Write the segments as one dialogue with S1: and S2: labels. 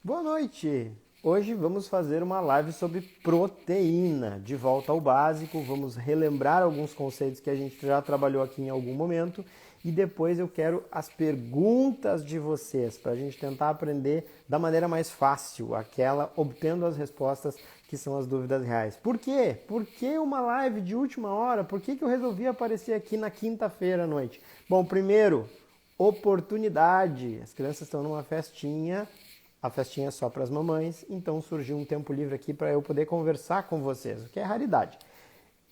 S1: Boa noite! Hoje vamos fazer uma live sobre proteína. De volta ao básico, vamos relembrar alguns conceitos que a gente já trabalhou aqui em algum momento e depois eu quero as perguntas de vocês para a gente tentar aprender da maneira mais fácil, aquela obtendo as respostas que são as dúvidas reais. Por quê? Por que uma live de última hora? Por que eu resolvi aparecer aqui na quinta-feira à noite? Bom, primeiro, oportunidade. As crianças estão numa festinha. A festinha é só para as mamães, então surgiu um tempo livre aqui para eu poder conversar com vocês, o que é raridade.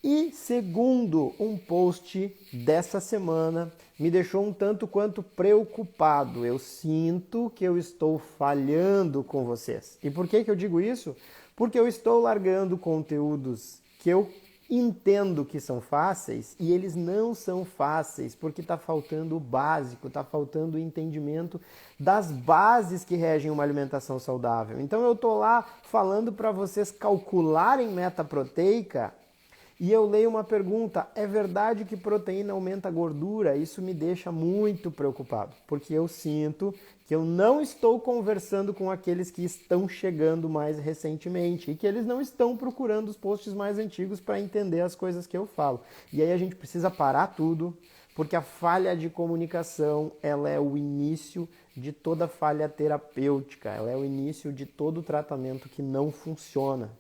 S1: E segundo, um post dessa semana me deixou um tanto quanto preocupado. Eu sinto que eu estou falhando com vocês. E por que eu digo isso? Porque eu estou largando conteúdos que eu entendo que são fáceis e eles não são fáceis porque está faltando o básico, está faltando o entendimento das bases que regem uma alimentação saudável. Então eu estou lá falando para vocês calcularem meta proteica e eu leio uma pergunta: é verdade que proteína aumenta a gordura? Isso me deixa muito preocupado, porque eu sinto que eu não estou conversando com aqueles que estão chegando mais recentemente e que eles não estão procurando os posts mais antigos para entender as coisas que eu falo. E aí a gente precisa parar tudo, porque a falha de comunicação, ela é o início de toda falha terapêutica, ela é o início de todo tratamento que não funciona.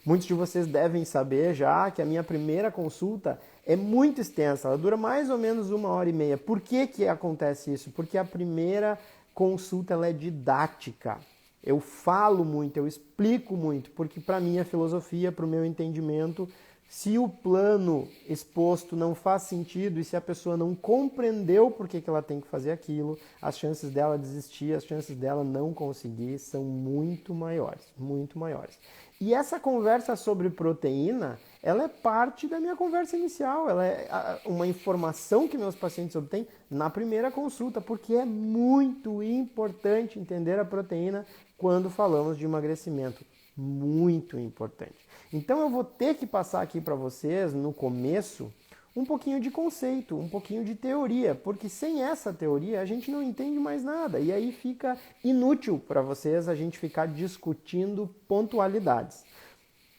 S1: Muitos de vocês devem saber já que a minha primeira consulta é muito extensa, ela dura mais ou menos 1h30. Por que acontece isso? Porque a primeira consulta ela é didática. Eu falo muito, eu explico muito, porque para minha filosofia, para o meu entendimento, se o plano exposto não faz sentido e se a pessoa não compreendeu por que ela tem que fazer aquilo, as chances dela desistir, as chances dela não conseguir são muito maiores, muito maiores. E essa conversa sobre proteína, ela é parte da minha conversa inicial, ela é uma informação que meus pacientes obtêm na primeira consulta, porque é muito importante entender a proteína quando falamos de emagrecimento. Muito importante. Então eu vou ter que passar aqui para vocês, no começo, um pouquinho de conceito, um pouquinho de teoria, porque sem essa teoria a gente não entende mais nada e aí fica inútil para vocês a gente ficar discutindo pontualidades.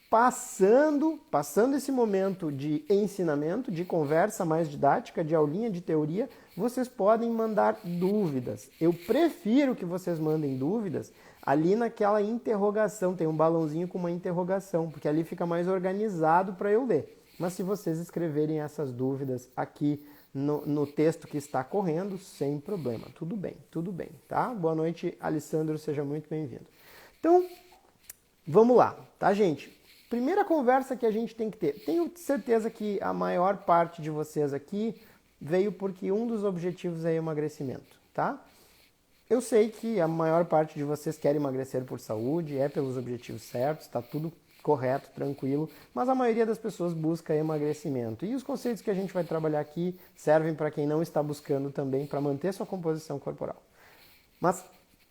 S1: Passando esse momento de ensinamento, de conversa mais didática, de aulinha de teoria, vocês podem mandar dúvidas. Eu prefiro que vocês mandem dúvidas ali naquela interrogação, tem um balãozinho com uma interrogação, porque ali fica mais organizado para eu ler. Mas se vocês escreverem essas dúvidas aqui no texto que está correndo, sem problema. Tudo bem, tá? Boa noite, Alessandro, seja muito bem-vindo. Então, vamos lá, tá, gente? Primeira conversa que a gente tem que ter. Tenho certeza que a maior parte de vocês aqui veio porque um dos objetivos é emagrecimento, tá? Eu sei que a maior parte de vocês quer emagrecer por saúde, é pelos objetivos certos, está tudo correto, tranquilo, mas a maioria das pessoas busca emagrecimento. E os conceitos que a gente vai trabalhar aqui servem para quem não está buscando também, para manter sua composição corporal. Mas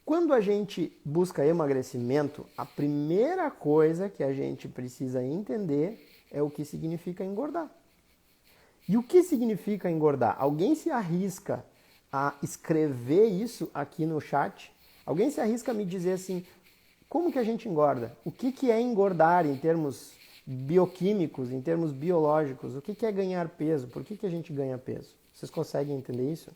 S1: quando a gente busca emagrecimento, a primeira coisa que a gente precisa entender é o que significa engordar. E o que significa engordar? Alguém se arrisca a escrever isso aqui no chat? Alguém se arrisca a me dizer assim, como que a gente engorda? O que é engordar em termos bioquímicos, em termos biológicos? O que é ganhar peso? Por que a gente ganha peso? Vocês conseguem entender isso?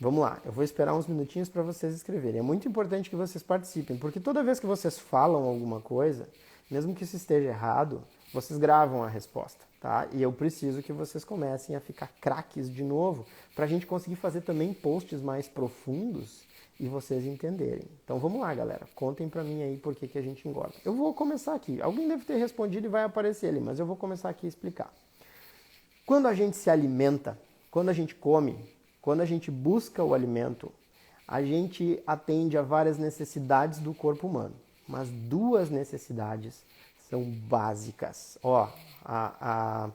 S1: Vamos lá, eu vou esperar uns minutinhos para vocês escreverem. É muito importante que vocês participem, porque toda vez que vocês falam alguma coisa, mesmo que isso esteja errado, vocês gravam a resposta, tá? E eu preciso que vocês comecem a ficar craques de novo, para a gente conseguir fazer também posts mais profundos e vocês entenderem. Então vamos lá, galera, contem para mim aí por que a gente engorda. Eu vou começar aqui, alguém deve ter respondido e vai aparecer ali, mas eu vou começar aqui a explicar. Quando a gente se alimenta, quando a gente come, quando a gente busca o alimento, a gente atende a várias necessidades do corpo humano. Mas duas necessidades são básicas. Ó, a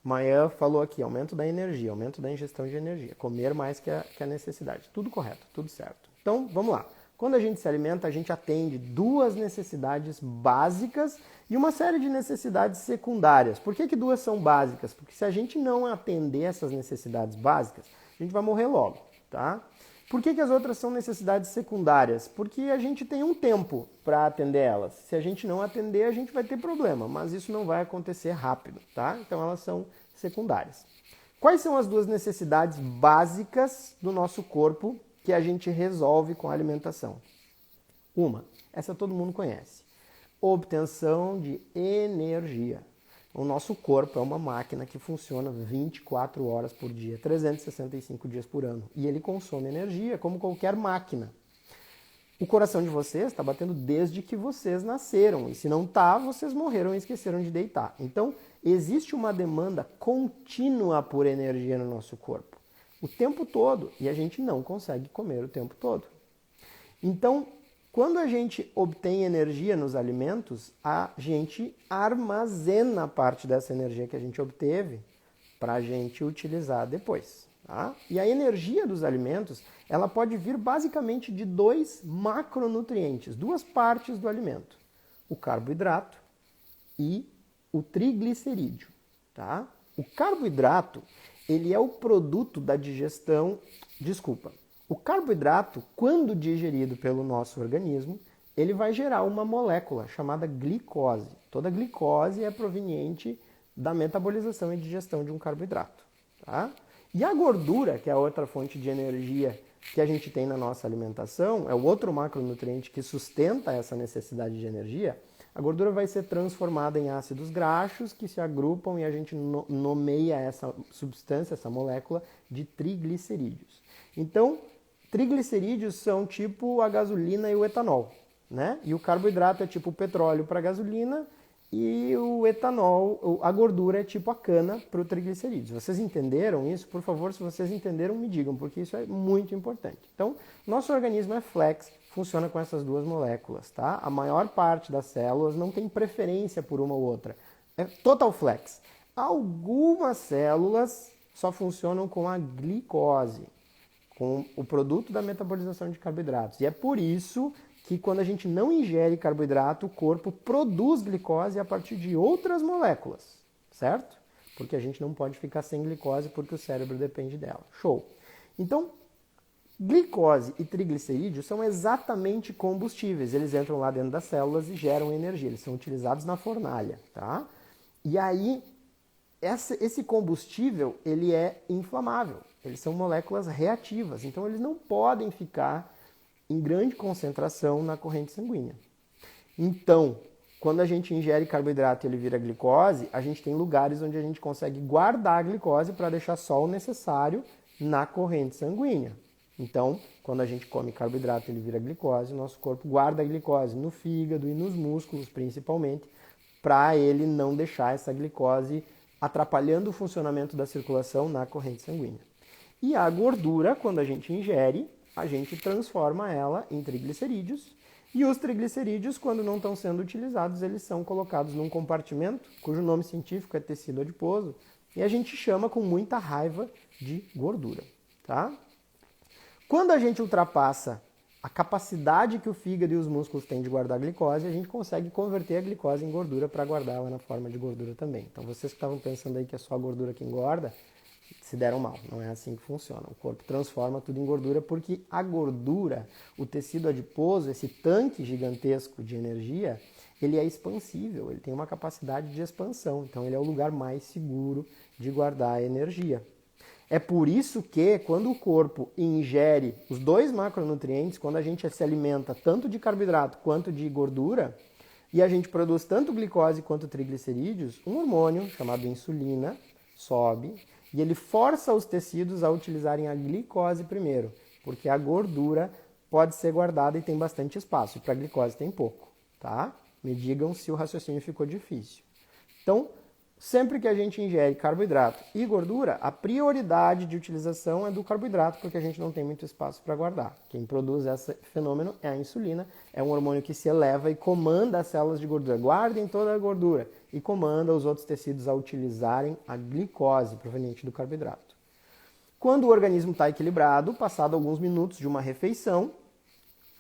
S1: Maia falou aqui, aumento da energia, aumento da ingestão de energia. Comer mais que a necessidade. Tudo correto, tudo certo. Então, vamos lá. Quando a gente se alimenta, a gente atende duas necessidades básicas e uma série de necessidades secundárias. Por que duas são básicas? Porque se a gente não atender essas necessidades básicas, a gente vai morrer logo, tá? Por que as outras são necessidades secundárias? Porque a gente tem um tempo para atender elas. Se a gente não atender, a gente vai ter problema, mas isso não vai acontecer rápido, tá? Então elas são secundárias. Quais são as duas necessidades básicas do nosso corpo que a gente resolve com a alimentação? Uma, essa todo mundo conhece, obtenção de energia. O nosso corpo é uma máquina que funciona 24 horas por dia, 365 dias por ano. E ele consome energia como qualquer máquina. O coração de vocês está batendo desde que vocês nasceram. E se não está, vocês morreram e esqueceram de deitar. Então, existe uma demanda contínua por energia no nosso corpo. O tempo todo. E a gente não consegue comer o tempo todo. Então, quando a gente obtém energia nos alimentos, a gente armazena parte dessa energia que a gente obteve para a gente utilizar depois. Tá? E a energia dos alimentos, ela pode vir basicamente de dois macronutrientes, duas partes do alimento. O carboidrato e o triglicerídeo. Tá? O carboidrato, ele é o produto da digestão... O carboidrato, quando digerido pelo nosso organismo, ele vai gerar uma molécula chamada glicose. Toda glicose é proveniente da metabolização e digestão de um carboidrato. Tá? E a gordura, que é a outra fonte de energia que a gente tem na nossa alimentação, é o outro macronutriente que sustenta essa necessidade de energia, a gordura vai ser transformada em ácidos graxos que se agrupam e a gente nomeia essa substância, essa molécula, de triglicerídeos. Então, triglicerídeos são tipo a gasolina e o etanol, né? E o carboidrato é tipo o petróleo para a gasolina e o etanol, a gordura é tipo a cana para o triglicerídeos. Vocês entenderam isso? Por favor, se vocês entenderam, me digam, porque isso é muito importante. Então, nosso organismo é flex, funciona com essas duas moléculas, tá? A maior parte das células não tem preferência por uma ou outra. É total flex. Algumas células só funcionam com a glicose, com o produto da metabolização de carboidratos. E é por isso que quando a gente não ingere carboidrato, o corpo produz glicose a partir de outras moléculas, certo? Porque a gente não pode ficar sem glicose porque o cérebro depende dela. Show! Então, glicose e triglicerídeos são exatamente combustíveis. Eles entram lá dentro das células e geram energia. Eles são utilizados na fornalha, tá? E aí, esse combustível, ele é inflamável. Eles são moléculas reativas, então eles não podem ficar em grande concentração na corrente sanguínea. Então, quando a gente ingere carboidrato e ele vira glicose, a gente tem lugares onde a gente consegue guardar a glicose para deixar só o necessário na corrente sanguínea. Então, quando a gente come carboidrato e ele vira glicose, o nosso corpo guarda a glicose no fígado e nos músculos, principalmente, para ele não deixar essa glicose atrapalhando o funcionamento da circulação na corrente sanguínea. E a gordura, quando a gente ingere, a gente transforma ela em triglicerídeos. E os triglicerídeos, quando não estão sendo utilizados, eles são colocados num compartimento, cujo nome científico é tecido adiposo, e a gente chama com muita raiva de gordura. Tá? Quando a gente ultrapassa a capacidade que o fígado e os músculos têm de guardar glicose, a gente consegue converter a glicose em gordura para guardá-la na forma de gordura também. Então vocês que estavam pensando aí que é só a gordura que engorda, se deram mal, não é assim que funciona. O corpo transforma tudo em gordura porque a gordura, o tecido adiposo, esse tanque gigantesco de energia, ele é expansível, ele tem uma capacidade de expansão, então ele é o lugar mais seguro de guardar a energia. É por isso que quando o corpo ingere os dois macronutrientes, quando a gente se alimenta tanto de carboidrato quanto de gordura, e a gente produz tanto glicose quanto triglicerídeos, um hormônio chamado insulina sobe, e ele força os tecidos a utilizarem a glicose primeiro, porque a gordura pode ser guardada e tem bastante espaço, e para a glicose tem pouco, tá? Me digam se o raciocínio ficou difícil. Então, sempre que a gente ingere carboidrato e gordura, a prioridade de utilização é do carboidrato, porque a gente não tem muito espaço para guardar. Quem produz esse fenômeno é a insulina, é um hormônio que se eleva e comanda as células de gordura. Guardem toda a gordura e comanda os outros tecidos a utilizarem a glicose proveniente do carboidrato. Quando o organismo está equilibrado, passado alguns minutos de uma refeição,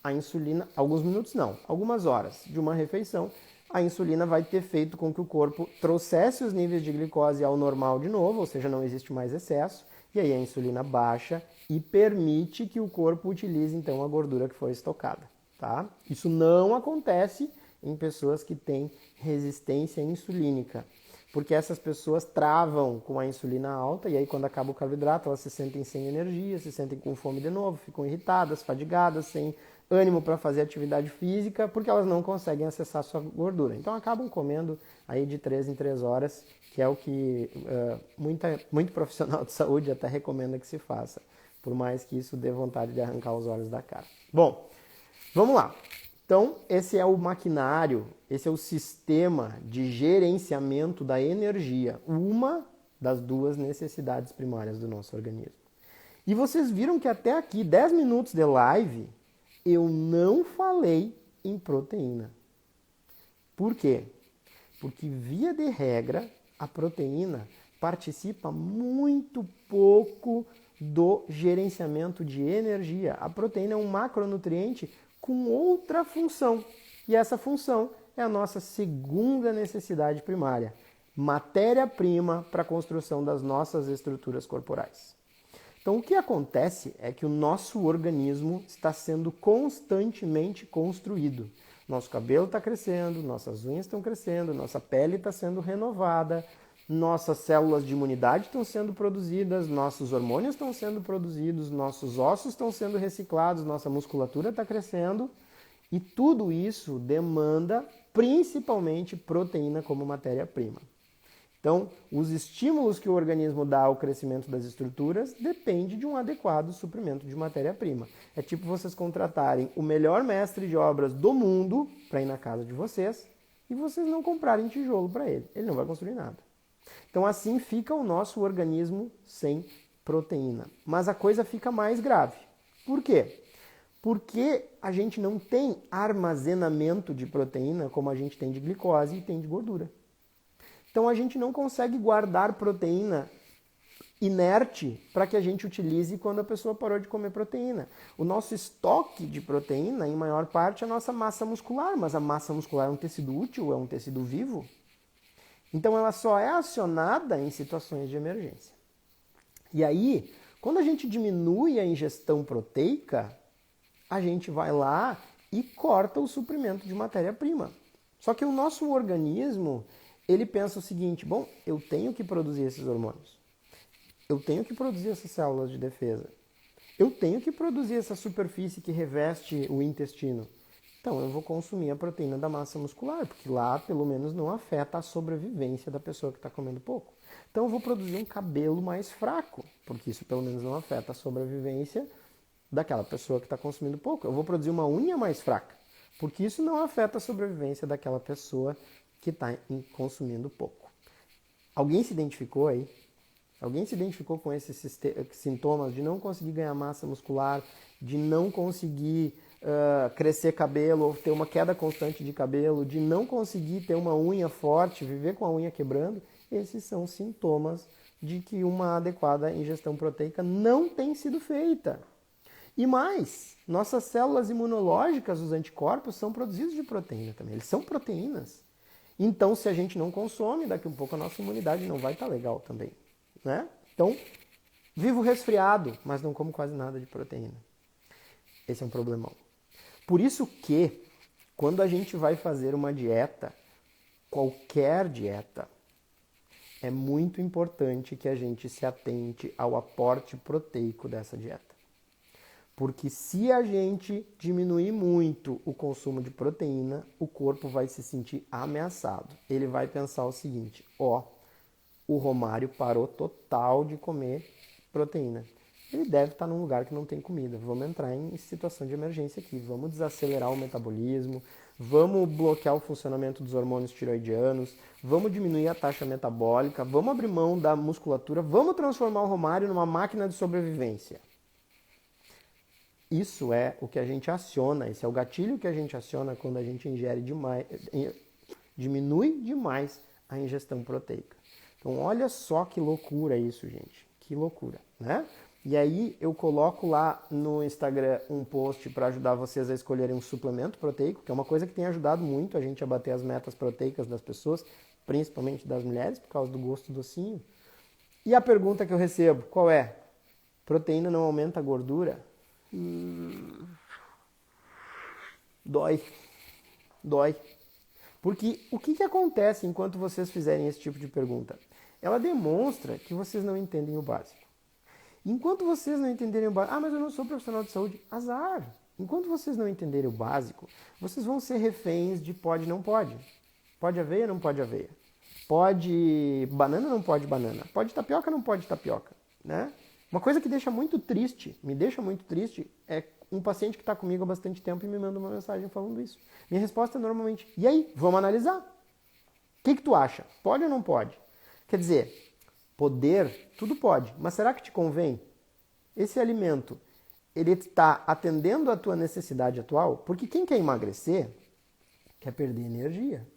S1: a insulina, algumas horas de uma refeição, a insulina vai ter feito com que o corpo trouxesse os níveis de glicose ao normal de novo, ou seja, não existe mais excesso, E aí a insulina baixa e permite que o corpo utilize então a gordura que foi estocada, tá? Isso não acontece em pessoas que têm resistência insulínica, porque essas pessoas travam com a insulina alta e aí quando acaba o carboidrato elas se sentem sem energia, se sentem com fome de novo, ficam irritadas, fadigadas, sem ânimo para fazer atividade física, porque elas não conseguem acessar a sua gordura. Então acabam comendo aí de 3 em 3 horas, que é o que muito profissional de saúde até recomenda que se faça, por mais que isso dê vontade de arrancar os olhos da cara. Bom, vamos lá. Então, esse é o maquinário, esse é o sistema de gerenciamento da energia, uma das duas necessidades primárias do nosso organismo. E vocês viram que até aqui, 10 minutos de live, eu não falei em proteína. Por quê? Porque, via de regra, a proteína participa muito pouco do gerenciamento de energia. A proteína é um macronutriente com outra função. E essa função é a nossa segunda necessidade primária, matéria-prima para a construção das nossas estruturas corporais. Então, o que acontece é que o nosso organismo está sendo constantemente construído. Nosso cabelo está crescendo, nossas unhas estão crescendo, nossa pele está sendo renovada, nossas células de imunidade estão sendo produzidas, nossos hormônios estão sendo produzidos, nossos ossos estão sendo reciclados, nossa musculatura está crescendo e tudo isso demanda principalmente proteína como matéria-prima. Então, os estímulos que o organismo dá ao crescimento das estruturas depende de um adequado suprimento de matéria-prima. É tipo vocês contratarem o melhor mestre de obras do mundo para ir na casa de vocês e vocês não comprarem tijolo para ele. Ele não vai construir nada. Então, assim fica o nosso organismo sem proteína. Mas a coisa fica mais grave. Por quê? Porque a gente não tem armazenamento de proteína como a gente tem de glicose e tem de gordura. Então, a gente não consegue guardar proteína inerte para que a gente utilize quando a pessoa parou de comer proteína. O nosso estoque de proteína, em maior parte, é a nossa massa muscular, mas a massa muscular é um tecido útil, é um tecido vivo. Então, ela só é acionada em situações de emergência. E aí, quando a gente diminui a ingestão proteica, a gente vai lá e corta o suprimento de matéria-prima. Só que o nosso organismo, ele pensa o seguinte, bom, eu tenho que produzir esses hormônios. Eu tenho que produzir essas células de defesa. Eu tenho que produzir essa superfície que reveste o intestino. Então, eu vou consumir a proteína da massa muscular, porque lá, pelo menos, não afeta a sobrevivência da pessoa que está comendo pouco. Então, eu vou produzir um cabelo mais fraco, porque isso, pelo menos, não afeta a sobrevivência daquela pessoa que está consumindo pouco. Eu vou produzir uma unha mais fraca, porque isso não afeta a sobrevivência daquela pessoa que está consumindo pouco. Alguém se identificou aí? Alguém se identificou com esses sintomas de não conseguir ganhar massa muscular, de não conseguir crescer cabelo ou ter uma queda constante de cabelo, de não conseguir ter uma unha forte, viver com a unha quebrando? Esses são sintomas de que uma adequada ingestão proteica não tem sido feita. E mais, nossas células imunológicas, os anticorpos, são produzidos de proteína também. Eles são proteínas. Então, se a gente não consome, daqui a pouco a nossa imunidade não vai estar legal também, né? Então, vivo resfriado, mas não como quase nada de proteína. Esse é um problemão. Por isso que, quando a gente vai fazer uma dieta, qualquer dieta, é muito importante que a gente se atente ao aporte proteico dessa dieta. Porque se a gente diminuir muito o consumo de proteína, o corpo vai se sentir ameaçado. Ele vai pensar o seguinte, o Romário parou total de comer proteína. Ele deve estar num lugar que não tem comida. Vamos entrar em situação de emergência aqui. Vamos desacelerar o metabolismo, vamos bloquear o funcionamento dos hormônios tiroidianos, vamos diminuir a taxa metabólica, vamos abrir mão da musculatura, vamos transformar o Romário numa máquina de sobrevivência. Isso é o que a gente aciona, esse é o gatilho que a gente aciona quando a gente ingere demais, diminui demais a ingestão proteica. Então, olha só que loucura isso, gente. Que loucura, né? E aí eu coloco lá no Instagram um post para ajudar vocês a escolherem um suplemento proteico, que é uma coisa que tem ajudado muito a gente a bater as metas proteicas das pessoas, principalmente das mulheres, por causa do gosto docinho. E a pergunta que eu recebo, qual é? Proteína não aumenta a gordura? Dói. Dói. Porque o que acontece enquanto vocês fizerem esse tipo de pergunta? Ela demonstra que vocês não entendem o básico. Enquanto vocês não entenderem o básico, mas eu não sou profissional de saúde, azar. Enquanto vocês não entenderem o básico, vocês vão ser reféns de pode, não pode. Pode aveia, não pode aveia. Pode banana, não pode banana. Pode tapioca, não pode tapioca. Né? Uma coisa que me deixa muito triste, é um paciente que está comigo há bastante tempo e me manda uma mensagem falando isso. Minha resposta é normalmente, e aí, vamos analisar. O que tu acha? Pode ou não pode? Quer dizer, poder, tudo pode, mas será que te convém? Esse alimento, ele está atendendo a tua necessidade atual? Porque quem quer emagrecer, quer perder energia.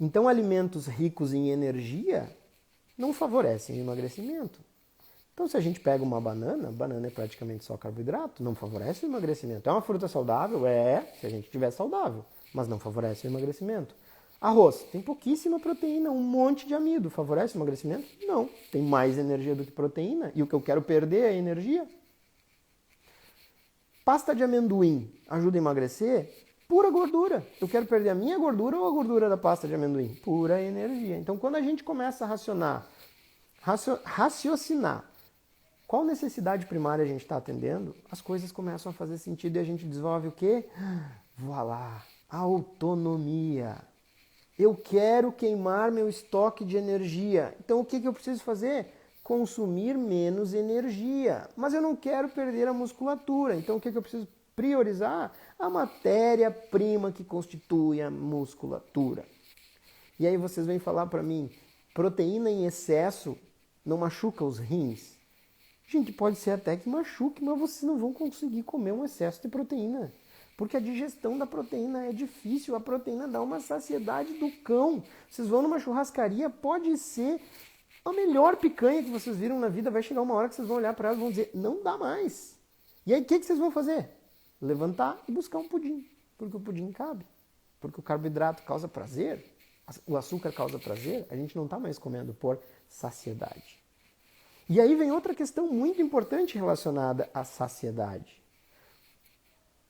S1: Então, alimentos ricos em energia não favorecem o emagrecimento. Então, se a gente pega uma banana, banana é praticamente só carboidrato, não favorece o emagrecimento. É uma fruta saudável? Se a gente tiver saudável, mas não favorece o emagrecimento. Arroz, tem pouquíssima proteína, um monte de amido. Favorece o emagrecimento? Não. Tem mais energia do que proteína. E o que eu quero perder é a energia. Pasta de amendoim ajuda a emagrecer? Pura gordura. Eu quero perder a minha gordura ou a gordura da pasta de amendoim? Pura energia. Então, quando a gente começa a raciocinar qual necessidade primária a gente está atendendo, as coisas começam a fazer sentido e a gente desenvolve o quê? Voilá, autonomia. Eu quero queimar meu estoque de energia. Então, o que eu preciso fazer? Consumir menos energia. Mas eu não quero perder a musculatura. Então, o que eu preciso priorizar? A matéria-prima que constitui a musculatura. E aí vocês vêm falar para mim, proteína em excesso não machuca os rins? Gente, pode ser até que machuque, mas vocês não vão conseguir comer um excesso de proteína. Porque a digestão da proteína é difícil, a proteína dá uma saciedade do cão. Vocês vão numa churrascaria, pode ser a melhor picanha que vocês viram na vida, vai chegar uma hora que vocês vão olhar para ela e vão dizer, não dá mais. E aí o que vocês vão fazer? Levantar e buscar um pudim, porque o pudim cabe. Porque o carboidrato causa prazer, o açúcar causa prazer, a gente não está mais comendo por saciedade. E aí vem outra questão muito importante relacionada à saciedade.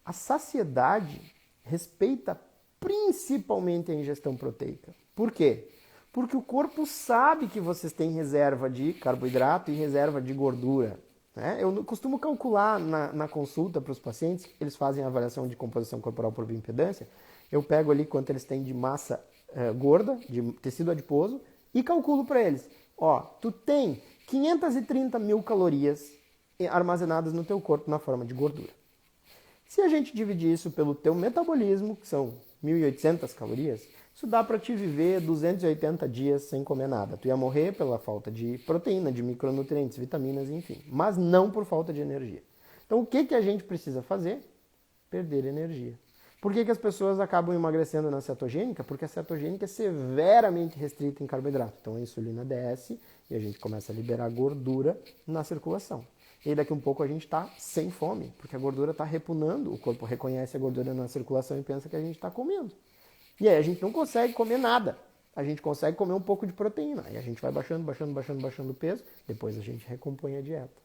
S1: A saciedade respeita principalmente a ingestão proteica. Por quê? Porque o corpo sabe que vocês têm reserva de carboidrato e reserva de gordura. Né? Eu costumo calcular na consulta para os pacientes, eles fazem a avaliação de composição corporal por bioimpedância, eu pego ali quanto eles têm de massa gorda, de tecido adiposo, e calculo para eles. Ó, tu tem 530 mil calorias armazenadas no teu corpo na forma de gordura. Se a gente dividir isso pelo teu metabolismo, que são 1.800 calorias, isso dá para te viver 280 dias sem comer nada. Tu ia morrer pela falta de proteína, de micronutrientes, vitaminas, enfim. Mas não por falta de energia. Então o que a gente precisa fazer? Perder energia. Por que as pessoas acabam emagrecendo na cetogênica? Porque a cetogênica é severamente restrita em carboidrato. Então a insulina desce e a gente começa a liberar gordura na circulação. E daqui um pouco a gente está sem fome, porque a gordura está repunando, o corpo reconhece a gordura na circulação e pensa que a gente está comendo. E aí a gente não consegue comer nada, a gente consegue comer um pouco de proteína. Aí a gente vai baixando o peso, depois a gente recompõe a dieta.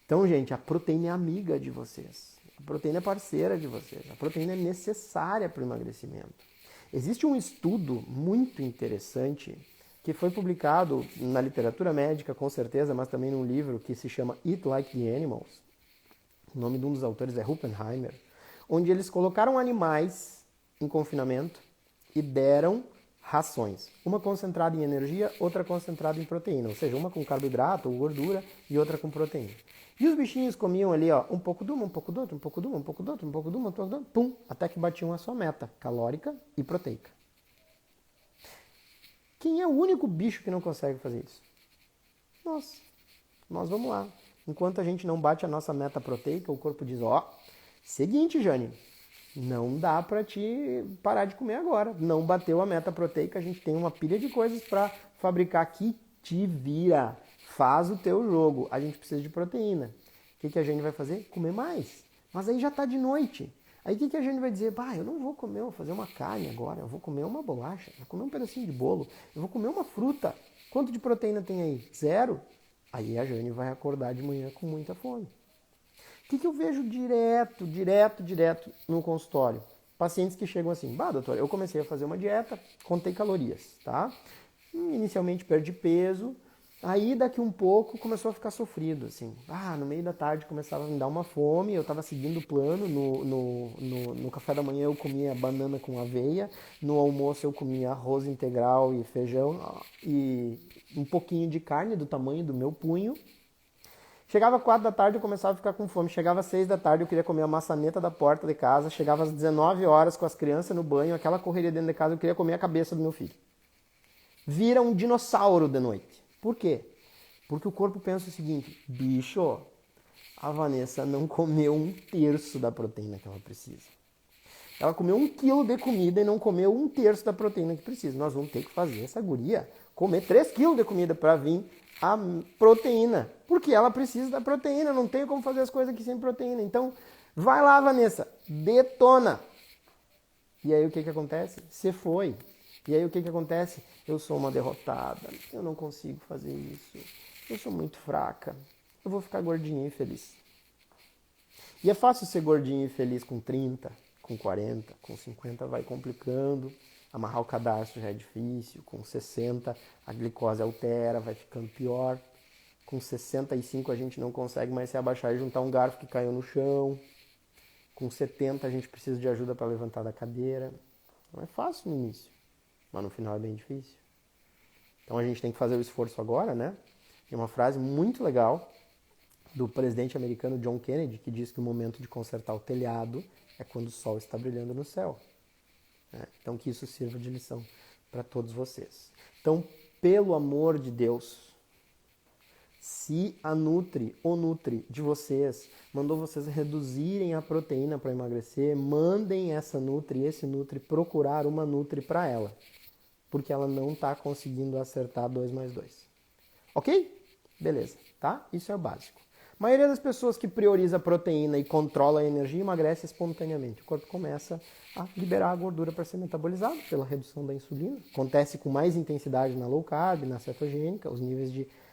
S1: Então, gente, a proteína é amiga de vocês, a proteína é parceira de vocês, a proteína é necessária para o emagrecimento. Existe um estudo muito interessante que foi publicado na literatura médica, com certeza, mas também num livro que se chama Eat Like the Animals. O nome de um dos autores é Huppenheimer, onde eles colocaram animais em confinamento e deram rações. Uma concentrada em energia, outra concentrada em proteína, ou seja, uma com carboidrato ou gordura e outra com proteína. E os bichinhos comiam ali, ó, um pouco de uma, um pouco do outro, um pouco de uma, um pouco do outro, um pouco de uma, um pouco do outro, pum, até que batiam a sua meta calórica e proteica. Quem é o único bicho que não consegue fazer isso? Nós vamos lá. Enquanto a gente não bate a nossa meta proteica, o corpo diz, ó, seguinte, Jane, não dá para te parar de comer agora. Não bateu a meta proteica, a gente tem uma pilha de coisas para fabricar aqui, te vira, faz o teu jogo. A gente precisa de proteína. O que a gente vai fazer? Comer mais. Mas aí já está de noite. Aí o que a gente vai dizer? Eu não vou comer, vou fazer uma carne agora, eu vou comer uma bolacha, eu vou comer um pedacinho de bolo, eu vou comer uma fruta. Quanto de proteína tem aí? 0? Aí a Jane vai acordar de manhã com muita fome. O que eu vejo direto no consultório? Pacientes que chegam assim, doutor, eu comecei a fazer uma dieta, contei calorias, tá? Inicialmente perdi peso, aí daqui um pouco começou a ficar sofrido, assim. No meio da tarde começava a me dar uma fome, eu estava seguindo o plano, no café da manhã eu comia banana com aveia, no almoço eu comia arroz integral e feijão e um pouquinho de carne do tamanho do meu punho. Chegava às 4 da tarde eu começava a ficar com fome. Chegava às 6 da tarde eu queria comer a maçaneta da porta de casa. Chegava às 19 horas com as crianças no banho, aquela correria dentro de casa, eu queria comer a cabeça do meu filho. Vira um dinossauro de noite. Por quê? Porque o corpo pensa o seguinte, bicho, a Vanessa não comeu 1/3 da proteína que ela precisa. Ela comeu 1 quilo de comida e não comeu 1/3 da proteína que precisa. Nós vamos ter que fazer essa guria comer 3 quilos de comida para vir a proteína. Porque ela precisa da proteína, não tem como fazer as coisas aqui sem proteína. Então, vai lá, Vanessa, detona. E aí o que acontece? Você foi. E aí o que acontece? Eu sou uma derrotada, eu não consigo fazer isso, eu sou muito fraca, eu vou ficar gordinha e feliz. E é fácil ser gordinho e feliz com 30, com 40, com 50 vai complicando, amarrar o cadarço já é difícil, com 60 a glicose altera, vai ficando pior, com 65 a gente não consegue mais se abaixar e juntar um garfo que caiu no chão, com 70 a gente precisa de ajuda para levantar da cadeira. Não é fácil no início, mas no final é bem difícil. Então a gente tem que fazer o esforço agora, né? Tem uma frase muito legal do presidente americano John Kennedy, que diz que o momento de consertar o telhado é quando o sol está brilhando no céu. Então que isso sirva de lição para todos vocês. Então, pelo amor de Deus, se a Nutri, o Nutri de vocês, mandou vocês reduzirem a proteína para emagrecer, mandem essa Nutri, esse Nutri, procurar uma Nutri para ela. Porque ela não está conseguindo acertar 2 mais 2. Ok? Beleza, tá? Isso é o básico. A maioria das pessoas que prioriza a proteína e controla a energia emagrece espontaneamente. O corpo começa a liberar a gordura para ser metabolizada pela redução da insulina. Acontece com mais intensidade na low carb, na cetogênica,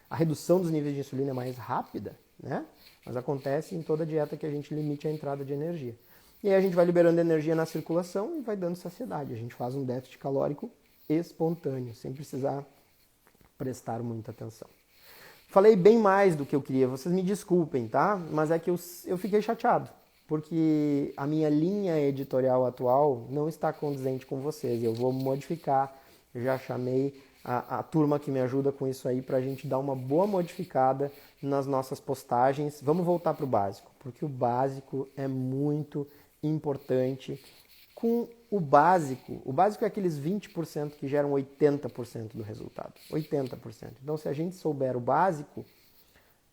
S1: a redução dos níveis de insulina é mais rápida, né? Mas acontece em toda dieta que a gente limite a entrada de energia. E aí a gente vai liberando energia na circulação e vai dando saciedade. A gente faz um déficit calórico espontâneo, sem precisar prestar muita atenção. Falei bem mais do que eu queria, vocês me desculpem, tá? Mas é que eu fiquei chateado, porque a minha linha editorial atual não está condizente com vocês. Eu vou modificar, já chamei a turma que me ajuda com isso aí para a gente dar uma boa modificada nas nossas postagens. Vamos voltar para o básico, porque o básico é muito importante. Com o básico é aqueles 20% que geram 80% do resultado. 80%. Então, se a gente souber o básico,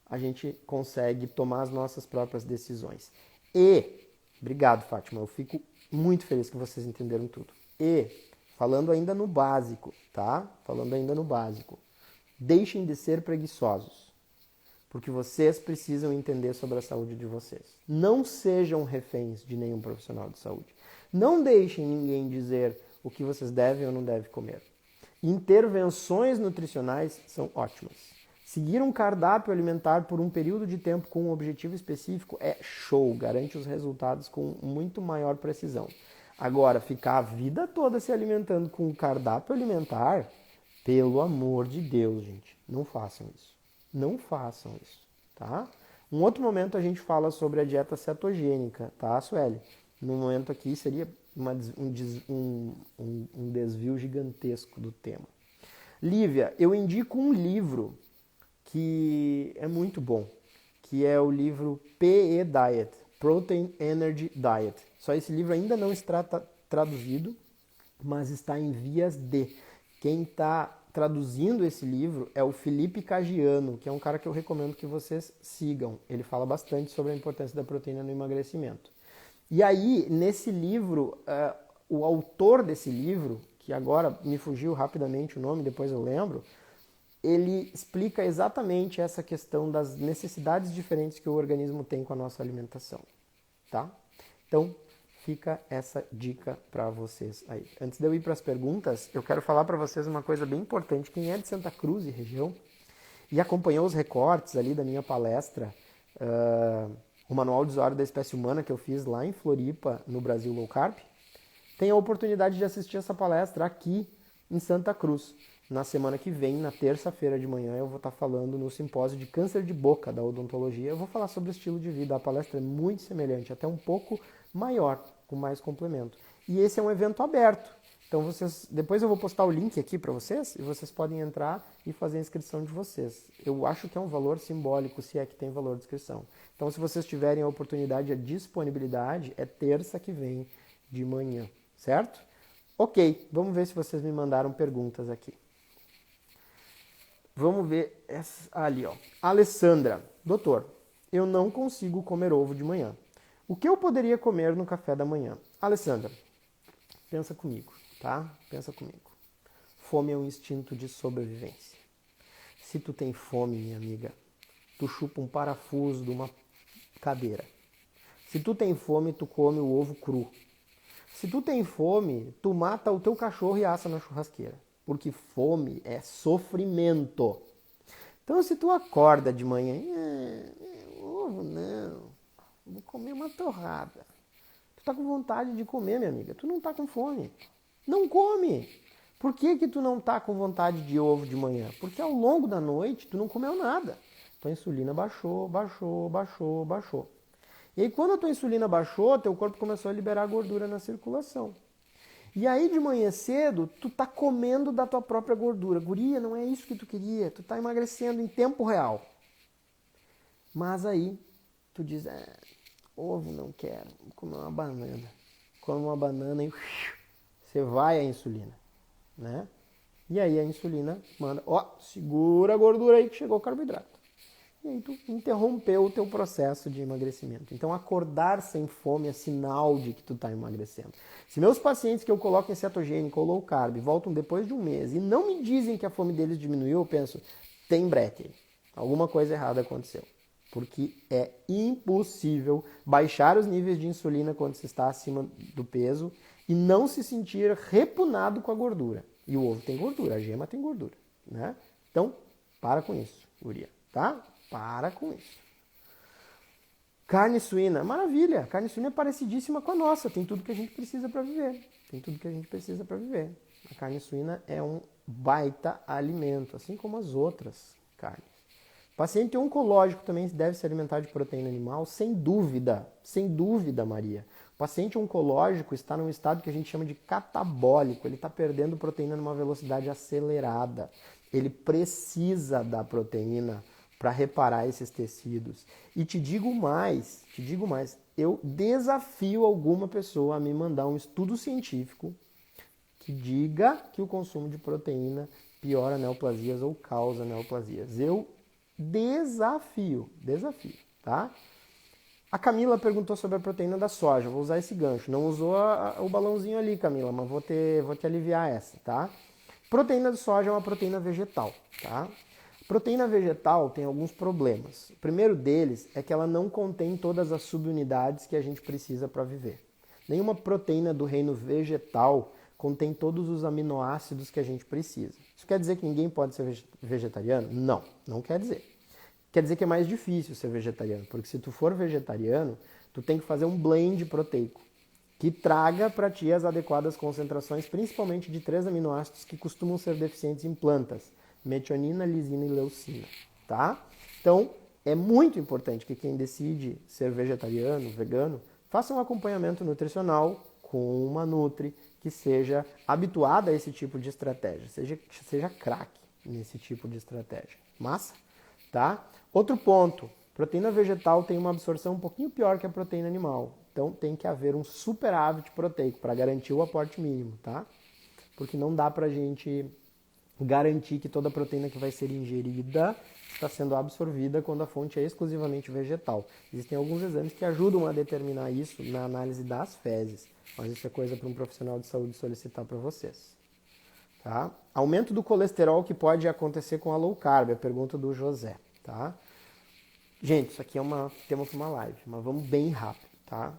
S1: a gente consegue tomar as nossas próprias decisões. Obrigado, Fátima, eu fico muito feliz que vocês entenderam tudo. Falando ainda no básico, tá? Falando ainda no básico. Deixem de ser preguiçosos, porque vocês precisam entender sobre a saúde de vocês. Não sejam reféns de nenhum profissional de saúde. Não deixem ninguém dizer o que vocês devem ou não devem comer. Intervenções nutricionais são ótimas. Seguir um cardápio alimentar por um período de tempo com um objetivo específico é show, garante os resultados com muito maior precisão. Agora, ficar a vida toda se alimentando com um cardápio alimentar, pelo amor de Deus, gente, não façam isso. Não façam isso, tá? Um outro momento a gente fala sobre a dieta cetogênica, tá, Sueli? No momento aqui seria um desvio gigantesco do tema. Lívia, eu indico um livro que é muito bom, que é o livro PE Diet, Protein Energy Diet. Só esse livro ainda não está traduzido, mas está em vias de. Quem está traduzindo esse livro é o Felipe Cagiano, que é um cara que eu recomendo que vocês sigam. Ele fala bastante sobre a importância da proteína no emagrecimento. E aí, nesse livro, o autor desse livro, que agora me fugiu rapidamente o nome, depois eu lembro, ele explica exatamente essa questão das necessidades diferentes que o organismo tem com a nossa alimentação, tá? Então, Fica essa dica para vocês aí. Antes de eu ir para as perguntas, eu quero falar para vocês uma coisa bem importante. Quem é de Santa Cruz e região e acompanhou os recortes ali da minha palestra, o Manual de Usuário da Espécie Humana, que eu fiz lá em Floripa, no Brasil Low Carb, tem a oportunidade de assistir essa palestra aqui em Santa Cruz. Na semana que vem, na terça-feira de manhã, eu vou estar falando no simpósio de câncer de boca da odontologia. Eu vou falar sobre o estilo de vida. A palestra é muito semelhante, até um pouco maior, com mais complemento. E esse é um evento aberto. Então, depois eu vou postar o link aqui para vocês e vocês podem entrar e fazer a inscrição de vocês. Eu acho que é um valor simbólico, se é que tem valor de inscrição. Então, se vocês tiverem a oportunidade e a disponibilidade, é terça que vem de manhã, certo? Ok, vamos ver se vocês me mandaram perguntas aqui. Vamos ver essa ali, ó. Alessandra, doutor, eu não consigo comer ovo de manhã. O que eu poderia comer no café da manhã? Alessandra, pensa comigo, tá? Pensa comigo. Fome é um instinto de sobrevivência. Se tu tem fome, minha amiga, tu chupa um parafuso de uma cadeira. Se tu tem fome, tu come o ovo cru. Se tu tem fome, tu mata o teu cachorro e assa na churrasqueira. Porque fome é sofrimento. Então, se tu acorda de manhã, ovo não, vou comer uma torrada. Tu tá com vontade de comer, minha amiga. Tu não tá com fome. Não come. Por que tu não tá com vontade de ovo de manhã? Porque ao longo da noite tu não comeu nada. Tua insulina baixou. E aí, quando a tua insulina baixou, teu corpo começou a liberar gordura na circulação. E aí, de manhã cedo, tu tá comendo da tua própria gordura. Guria, não é isso que tu queria. Tu tá emagrecendo em tempo real. Mas aí, tu diz, ovo não quero, vou comer uma banana. Come uma banana e você vai à insulina, né? E aí a insulina manda, segura a gordura aí que chegou o carboidrato. E aí tu interrompeu o teu processo de emagrecimento. Então acordar sem fome é sinal de que tu está emagrecendo. Se meus pacientes que eu coloco em cetogênico ou low carb voltam depois de um mês e não me dizem que a fome deles diminuiu, eu penso, tem brete, alguma coisa errada aconteceu. Porque é impossível baixar os níveis de insulina quando se está acima do peso e não se sentir repunado com a gordura. E o ovo tem gordura, a gema tem gordura, né? Então, para com isso, guria, tá? Para com isso. Carne suína, maravilha. Carne suína é parecidíssima com a nossa. Tem tudo que a gente precisa para viver. A carne suína é um baita alimento, assim como as outras carnes. Paciente oncológico também deve se alimentar de proteína animal, sem dúvida, Maria. O paciente oncológico está num estado que a gente chama de catabólico. Ele está perdendo proteína numa velocidade acelerada. Ele precisa da proteína para reparar esses tecidos. E te digo mais, eu desafio alguma pessoa a me mandar um estudo científico que diga que o consumo de proteína piora neoplasias ou causa neoplasias. Eu desafio, tá? A Camila perguntou sobre a proteína da soja, vou usar esse gancho. Não usou o balãozinho ali, Camila, mas vou te aliviar essa, tá? Proteína de soja é uma proteína vegetal, tá? Proteína vegetal tem alguns problemas. O primeiro deles é que ela não contém todas as subunidades que a gente precisa para viver. Nenhuma proteína do reino vegetal contém todos os aminoácidos que a gente precisa. Isso quer dizer que ninguém pode ser vegetariano? Não, não quer dizer. Quer dizer que é mais difícil ser vegetariano, porque se tu for vegetariano, tu tem que fazer um blend proteico que traga para ti as adequadas concentrações, principalmente de 3 aminoácidos que costumam ser deficientes em plantas: metionina, lisina e leucina, tá? Então, é muito importante que quem decide ser vegetariano, vegano, faça um acompanhamento nutricional com uma nutri que seja habituada a esse tipo de estratégia, seja craque nesse tipo de estratégia. Massa? Tá? Outro ponto, proteína vegetal tem uma absorção um pouquinho pior que a proteína animal. Então, tem que haver um superávit proteico para garantir o aporte mínimo, tá? Porque não dá pra gente garantir que toda a proteína que vai ser ingerida está sendo absorvida quando a fonte é exclusivamente vegetal. Existem alguns exames que ajudam a determinar isso na análise das fezes, mas isso é coisa para um profissional de saúde solicitar para vocês. Tá? Aumento do colesterol que pode acontecer com a low carb, é a pergunta do José. Tá? Gente, isso aqui é um tema para uma live, mas vamos bem rápido. Tá?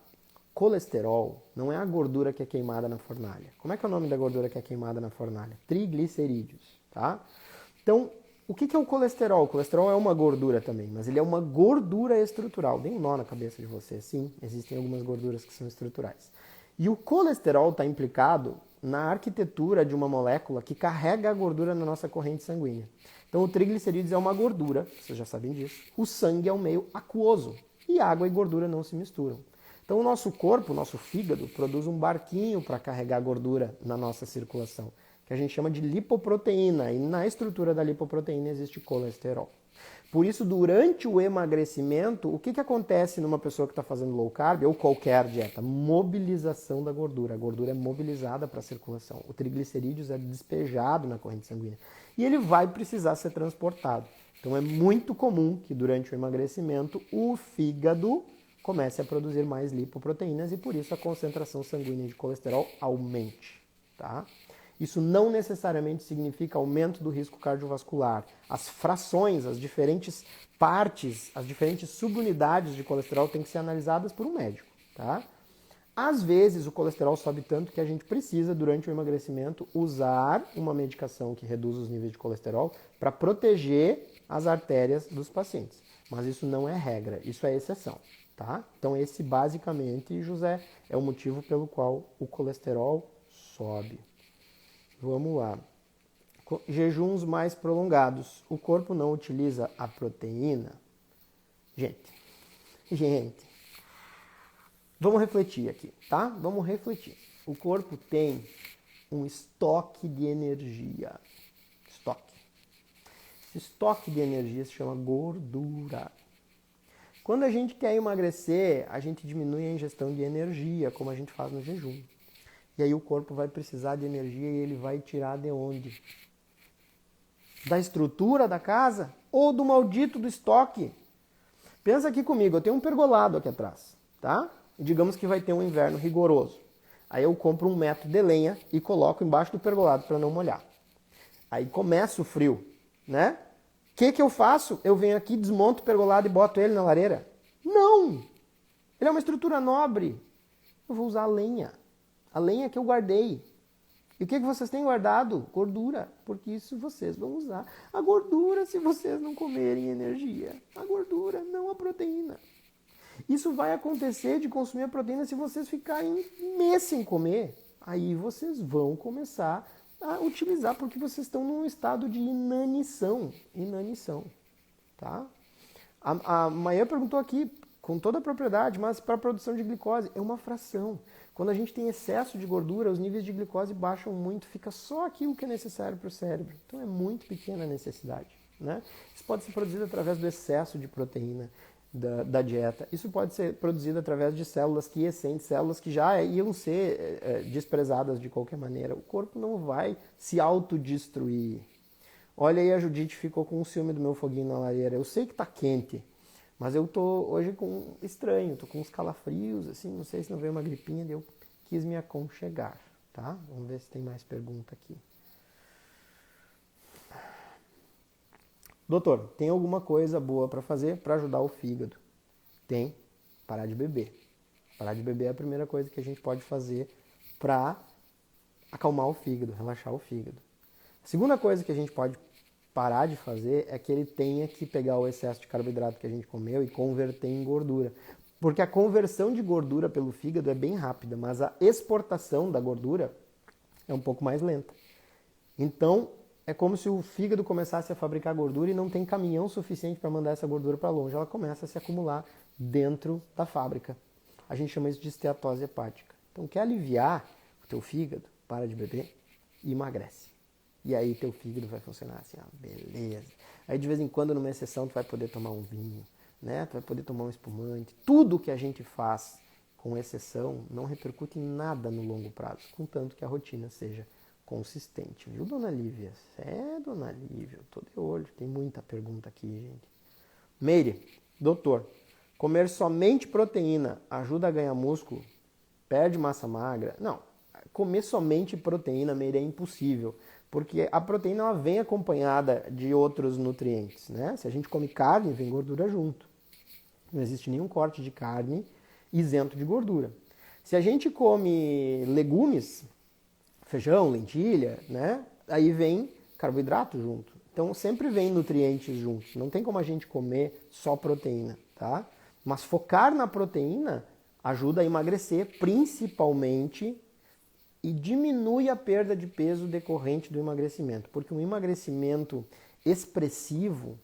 S1: colesterol não é a gordura que é queimada na fornalha. Como é que é o nome da gordura que é queimada na fornalha? Triglicerídeos, tá? Então, o que é o colesterol? O colesterol é uma gordura também, mas ele é uma gordura estrutural. Dê um nó na cabeça de você. Sim, existem algumas gorduras que são estruturais. E o colesterol está implicado na arquitetura de uma molécula que carrega a gordura na nossa corrente sanguínea. Então, o triglicerídeos é uma gordura, vocês já sabem disso. O sangue é um meio aquoso e água e gordura não se misturam. Então, o nosso corpo, o nosso fígado, produz um barquinho para carregar a gordura na nossa circulação, que a gente chama de lipoproteína, e na estrutura da lipoproteína existe colesterol. Por isso, durante o emagrecimento, o que acontece numa pessoa que está fazendo low carb ou qualquer dieta? Mobilização da gordura. A gordura é mobilizada para a circulação. O triglicerídeos é despejado na corrente sanguínea e ele vai precisar ser transportado. Então, é muito comum que durante o emagrecimento o fígado comece a produzir mais lipoproteínas e por isso a concentração sanguínea de colesterol aumente, tá? Isso não necessariamente significa aumento do risco cardiovascular. As frações, as diferentes partes, as diferentes subunidades de colesterol têm que ser analisadas por um médico, tá? Às vezes o colesterol sobe tanto que a gente precisa, durante o emagrecimento, usar uma medicação que reduz os níveis de colesterol para proteger as artérias dos pacientes. Mas isso não é regra, isso é exceção, tá? Então esse basicamente, José, é o motivo pelo qual o colesterol sobe. Vamos lá. Jejuns mais prolongados. O corpo não utiliza a proteína? Gente, vamos refletir aqui, tá? Vamos refletir. O corpo tem um estoque de energia. Esse estoque de energia se chama gordura. Quando a gente quer emagrecer, a gente diminui a ingestão de energia, como a gente faz no jejum. E aí o corpo vai precisar de energia e ele vai tirar de onde? Da estrutura da casa ou do maldito do estoque? Pensa aqui comigo, eu tenho um pergolado aqui atrás, tá? Digamos que vai ter um inverno rigoroso. Aí eu compro 1 metro de lenha e coloco embaixo do pergolado para não molhar. Aí começa o frio, né? O que eu faço? Eu venho aqui, desmonto o pergolado e boto ele na lareira? Não! Ele é uma estrutura nobre. Eu vou usar a lenha. A lenha que eu guardei. E o que vocês têm guardado? Gordura. Porque isso vocês vão usar. A gordura se vocês não comerem energia. A gordura, não a proteína. Isso vai acontecer de consumir a proteína se vocês ficarem um mês sem comer. Aí vocês vão começar a utilizar porque vocês estão num estado de inanição. Tá? A Maia perguntou aqui, com toda a propriedade, mas para a produção de glicose é uma fração. Quando a gente tem excesso de gordura, os níveis de glicose baixam muito, fica só aquilo que é necessário para o cérebro. Então é muito pequena a necessidade, né? Isso pode ser produzido através do excesso de proteína da dieta. Isso pode ser produzido através de células quiescentes, células que já iam ser desprezadas de qualquer maneira. O corpo não vai se autodestruir. Olha aí, a Judite ficou com ciúme do meu foguinho na lareira. Eu sei que está quente, mas eu tô hoje estranho, tô com uns calafrios, assim, não sei se não veio uma gripinha, eu quis me aconchegar, tá? Vamos ver se tem mais pergunta aqui. Doutor, tem alguma coisa boa para fazer para ajudar o fígado? Tem. Parar de beber. Parar de beber é a primeira coisa que a gente pode fazer para acalmar o fígado, relaxar o fígado. A segunda coisa que a gente pode parar de fazer é que ele tenha que pegar o excesso de carboidrato que a gente comeu e converter em gordura. Porque a conversão de gordura pelo fígado é bem rápida, mas a exportação da gordura é um pouco mais lenta. Então, é como se o fígado começasse a fabricar gordura e não tem caminhão suficiente para mandar essa gordura para longe. Ela começa a se acumular dentro da fábrica. A gente chama isso de esteatose hepática. Então, quer aliviar o teu fígado? Para de beber e emagrece. E aí teu fígado vai funcionar assim, ó, beleza. Aí de vez em quando, numa exceção, tu vai poder tomar um vinho, né? Tu vai poder tomar um espumante. Tudo que a gente faz, com exceção, não repercute em nada no longo prazo, contanto que a rotina seja consistente, viu, dona Lívia? Dona Lívia, eu tô de olho, tem muita pergunta aqui, gente. Meire, doutor, comer somente proteína ajuda a ganhar músculo? Perde massa magra? Não, comer somente proteína, Meire, é impossível. Porque a proteína ela vem acompanhada de outros nutrientes, né? Se a gente come carne, vem gordura junto. Não existe nenhum corte de carne isento de gordura. Se a gente come legumes, feijão, lentilha, né? Aí vem carboidrato junto. Então sempre vem nutrientes juntos. Não tem como a gente comer só proteína, tá? Mas focar na proteína ajuda a emagrecer, principalmente, e diminui a perda de peso decorrente do emagrecimento. Porque um emagrecimento expressivo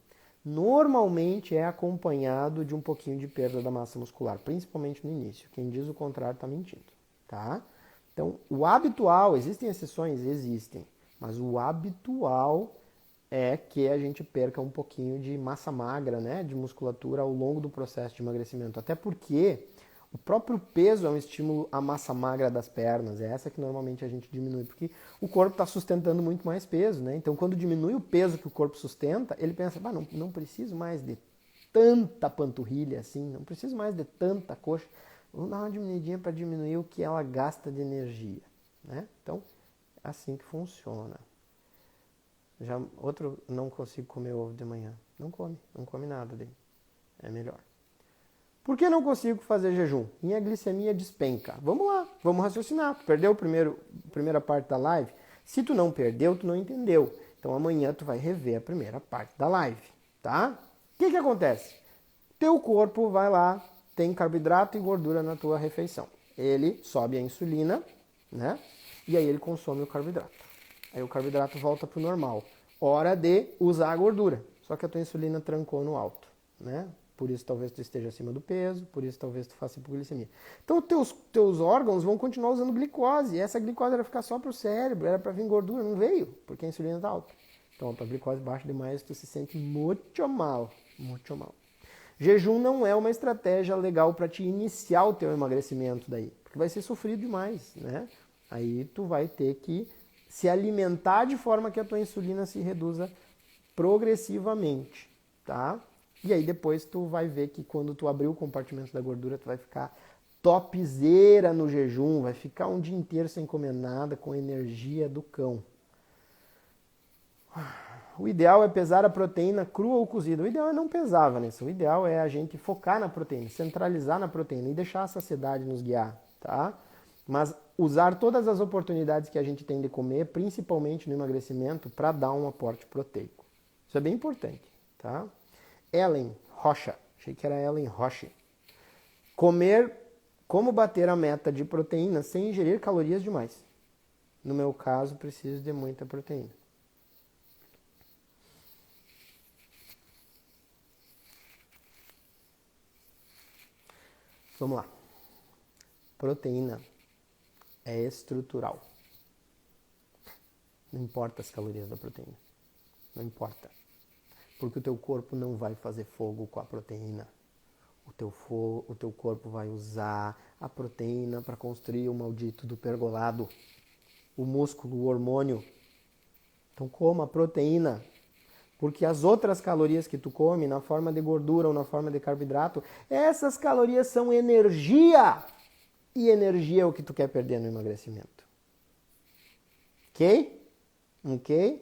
S1: normalmente é acompanhado de um pouquinho de perda da massa muscular, principalmente no início. Quem diz o contrário está mentindo, tá? Então, o habitual, existem exceções? Existem, mas o habitual é que a gente perca um pouquinho de massa magra, né, de musculatura ao longo do processo de emagrecimento. Até porque o próprio peso é um estímulo à massa magra das pernas, é essa que normalmente a gente diminui, porque o corpo está sustentando muito mais peso, né? Então, quando diminui o peso que o corpo sustenta, ele pensa, não preciso mais de tanta panturrilha assim, não preciso mais de tanta coxa, vamos dar uma diminuidinha para diminuir o que ela gasta de energia, né? Então, é assim que funciona. Já outro, não consigo comer ovo de manhã. Não come nada daí. É melhor. Por que não consigo fazer jejum? Minha glicemia despenca. Vamos lá, vamos raciocinar. Tu perdeu a primeira parte da live? Se tu não perdeu, tu não entendeu. Então amanhã tu vai rever a primeira parte da live, tá? O que acontece? Teu corpo vai lá, tem carboidrato e gordura na tua refeição. Ele sobe a insulina, né? E aí ele consome o carboidrato. Aí o carboidrato volta para o normal. Hora de usar a gordura. Só que a tua insulina trancou no alto, né? Por isso talvez tu esteja acima do peso, por isso talvez tu faça hipoglicemia. Então teus órgãos vão continuar usando glicose. E essa glicose era ficar só para o cérebro, era para vir gordura, não veio, porque a insulina está alta. Então a tua glicose baixa demais, tu se sente muito mal, muito mal. Jejum não é uma estratégia legal para te iniciar o teu emagrecimento daí, porque vai ser sofrido demais, né? Aí tu vai ter que se alimentar de forma que a tua insulina se reduza progressivamente, tá? E aí depois tu vai ver que quando tu abrir o compartimento da gordura, tu vai ficar topzera no jejum, vai ficar um dia inteiro sem comer nada, com energia do cão. O ideal é pesar a proteína crua ou cozida. O ideal é não pesar, Vanessa. O ideal é a gente focar na proteína, centralizar na proteína e deixar a saciedade nos guiar, tá? Mas usar todas as oportunidades que a gente tem de comer, principalmente no emagrecimento, para dar um aporte proteico. Isso é bem importante, tá? Ellen Rocha, achei que era Ellen Roche. Como bater a meta de proteína sem ingerir calorias demais? No meu caso, preciso de muita proteína. Vamos lá. Proteína é estrutural. Não importa as calorias da proteína. Não importa. Porque o teu corpo não vai fazer fogo com a proteína. O teu corpo vai usar a proteína para construir o maldito do pergolado. O músculo, o hormônio. Então coma a proteína. Porque as outras calorias que tu come, na forma de gordura ou na forma de carboidrato, essas calorias são energia. E energia é o que tu quer perder no emagrecimento. Ok? Ok?